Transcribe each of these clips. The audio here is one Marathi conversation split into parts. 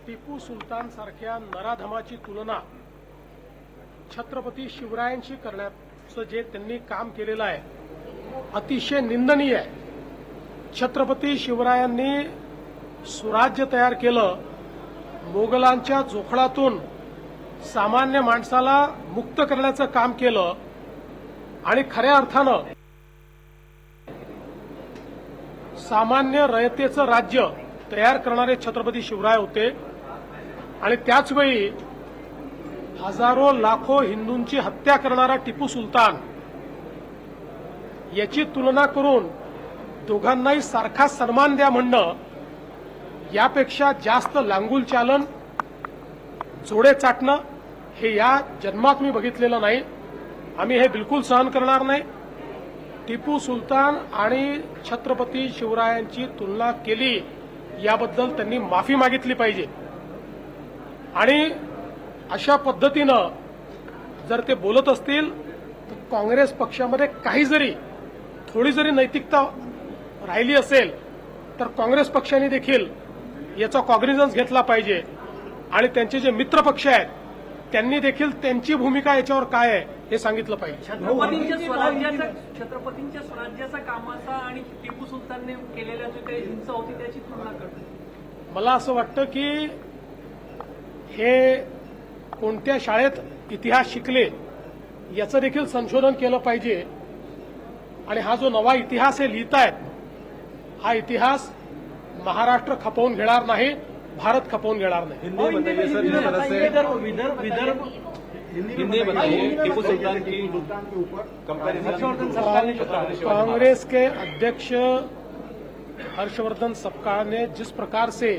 टिपू सुलतान सारख्या नराधमाची तुलना छत्रपती शिवरायांशी करण्याचं जे त्यांनी काम केलेलं आहे अतिशय निंदनीय आहे. छत्रपती शिवरायांनी स्वराज्य तयार केलं, मोगलांच्या जोखडातून सामान्य माणसाला मुक्त करण्याचं काम केलं आणि खऱ्या अर्थानं सामान्य रयतेचं राज्य तयार करणारे छत्रपती शिवराय होते. आणि त्याचवेळी हजारो लाखो हिंदूंची हत्या करणारा टिपू सुलतान याची तुलना करून दोघांनाही सारखा सन्मान द्या म्हणणं यापेक्षा जास्त लांगुल चालन, जोडे चाटणं हे या जन्मात मी बघितलेलं नाही. आम्ही हे बिलकुल सहन करणार नाही. टिपू सुलतान आणि छत्रपती शिवरायांची तुलना केली याबद्दल त्यांनी माफी मागितली पाहिजे. आणि अशा पद्धतीनं जर ते बोलत असतील तर काँग्रेस पक्षामध्ये काही जरी थोडी जरी नैतिकता राहिली असेल तर काँग्रेस पक्षाने देखील याचा कॉग्निझन्स घेतला पाहिजे. आणि त्यांचे जे मित्र पक्ष आहेत त्यांनी देखील त्यांची भूमिका याच्यावर काय आहे हे सांगितलं पाहिजे. छत्रपतींच्या स्वराज्याचा कामाचा आणि टिपू सुलतानने केलेल्या जो काही हिंसा होती त्याची तुलना करतो. मला असं वाटतं की हे कोणत्या शाळेत इतिहास शिकले याचं देखील संशोधन केलं पाहिजे. आणि हा जो नवा इतिहास हे लिहितायत हा इतिहास महाराष्ट्र खपवून घेणार नाही, भारत खपवून घेणार नाही. टिपू सुल्तान के ऊपर कांग्रेस के अध्यक्ष हर्षवर्धन सपकाळ ने जिस प्रकार से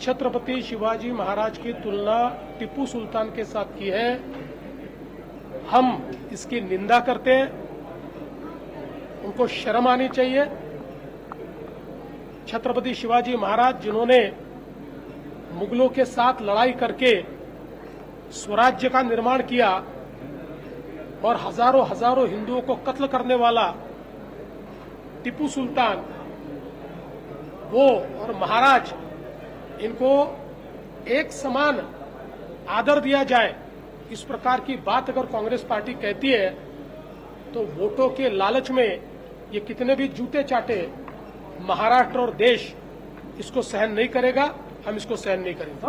छत्रपति शिवाजी महाराज की तुलना टिपू सुल्तान के साथ की है, हम इसकी निंदा करते हैं. उनको शर्म आनी चाहिए. छत्रपति शिवाजी महाराज जिन्होंने मुगलों के साथ लड़ाई करके स्वराज्य का निर्माण किया और हजारों हजारों हिंदुओं को कत्ल करने वाला टिपू सुल्तान वो और महाराज, इनको एक समान आदर दिया जाए, इस प्रकार की बात अगर कांग्रेस पार्टी कहती है तो वोटों के लालच में ये कितने भी जूते चाटे महाराष्ट्र और देश इसको सहन नहीं करेगा. हम इसको सहन नहीं करेंगे.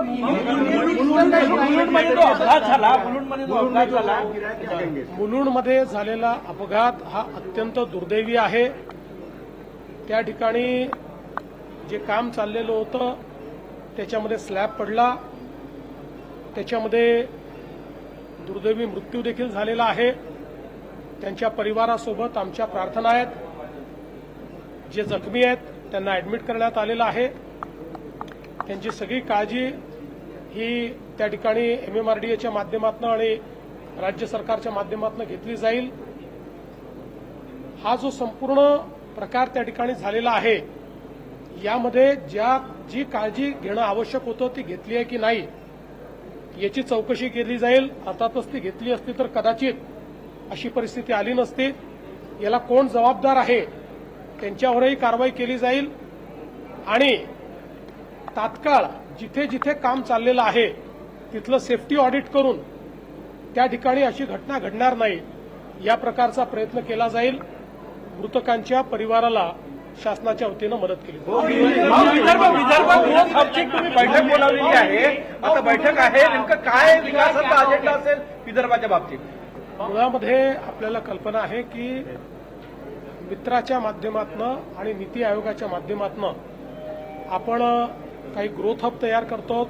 मुलुंडमध्ये झालेला अपघात हा अत्यंत दुर्दैवी आहे. त्या ठिकाणी जे काम चाललेलं होतं त्याच्यामध्ये स्लॅब पडला, त्याच्यामध्ये दुर्दैवी मृत्यू देखील झालेला आहे. त्यांच्या परिवारासोबत आमच्या प्रार्थना आहेत. जे जखमी आहेत त्यांना ऍडमिट करण्यात आलेलं आहे. त्यांची सगळी काळजी ही त्या ठिकाणी MMRDAच्या माध्यमातून आणि राज्य सरकारच्या माध्यमातून घेतली जाईल. हा जो संपूर्ण प्रकार त्या ठिकाणी झालेला आहे यामध्ये जी काळजी घेणं आवश्यक होतं ती घेतली आहे की नाही याची चौकशी केली जाईल. अर्थातच ती घेतली असती तर कदाचित अशी परिस्थिती आली नसती. याला कोण जबाबदार आहे त्यांच्यावरही कारवाई केली जाईल. आणि तात्काळ जिथे जिथे काम चाललेलं आहे तिथलं सेफ्टी ऑडिट करून त्या ठिकाणी अशी घटना घडणार नाही या प्रकारचा प्रयत्न केला जाईल. मृतकांच्या परिवाराला शासनाच्या वतीनं मदत केली विदर्भाची तुम्ही बैठक बोलावलेली आहे. आता बैठक आहे, नेमकं काय विकासाचा अजेंडा असेल विदर्भाच्या बाबतीत? मुळामध्ये आपल्याला कल्पना आहे की मित्राच्या माध्यमातनं आणि नीती आयोगाच्या माध्यमातनं आपण काही ग्रोथ हब तयार करतो.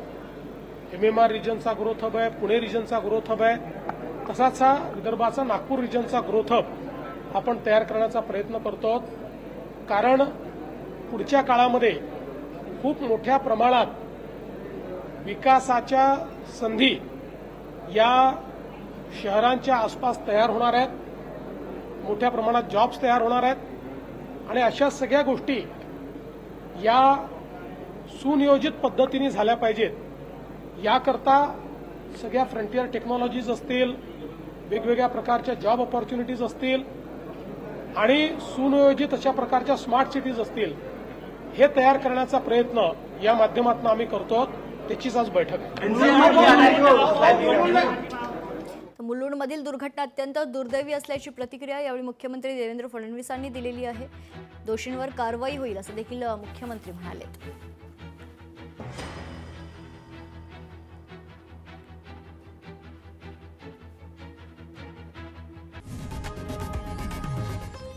MMR रिजनचा ग्रोथ हब आहे, पुणे रिजनचा ग्रोथ हब आहे. तसाच हा विदर्भाचा नागपूर रिजनचा ग्रोथ हब आपण तयार करण्याचा प्रयत्न करतो. कारण पुढच्या काळामध्ये खूप मोठ्या प्रमाणात विकासाच्या संधी या शहरांच्या आसपास तयार होणार आहेत. मोठ्या प्रमाणात जॉब्स तयार होणार आहेत. आणि अशा सगळ्या गोष्टी या सुनियोजित पद्धतीने झाल्या पाहिजेत. याकरता सगळ्या फ्रंटियर टेक्नॉलॉजीज असतील, वेगवेगळ्या प्रकारच्या जॉब ऑपॉर्च्युनिटीज असतील आणि सुनियोजित अशा प्रकारच्या स्मार्ट सिटीज असतील, हे तयार करण्याचा प्रयत्न या माध्यमातून आम्ही करतो. त्याचीच आज बैठक आहे. मुलुंडमधील दुर्घटना अत्यंत दुर्दैवी असल्याची प्रतिक्रिया यावेळी मुख्यमंत्री देवेंद्र फडणवीसांनी दिलेली आहे. दोषींवर कारवाई होईल असं देखील मुख्यमंत्री म्हणाले.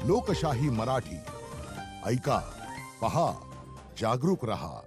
लोकशाही मराठी ऐका, पहा, जागरूक रहा.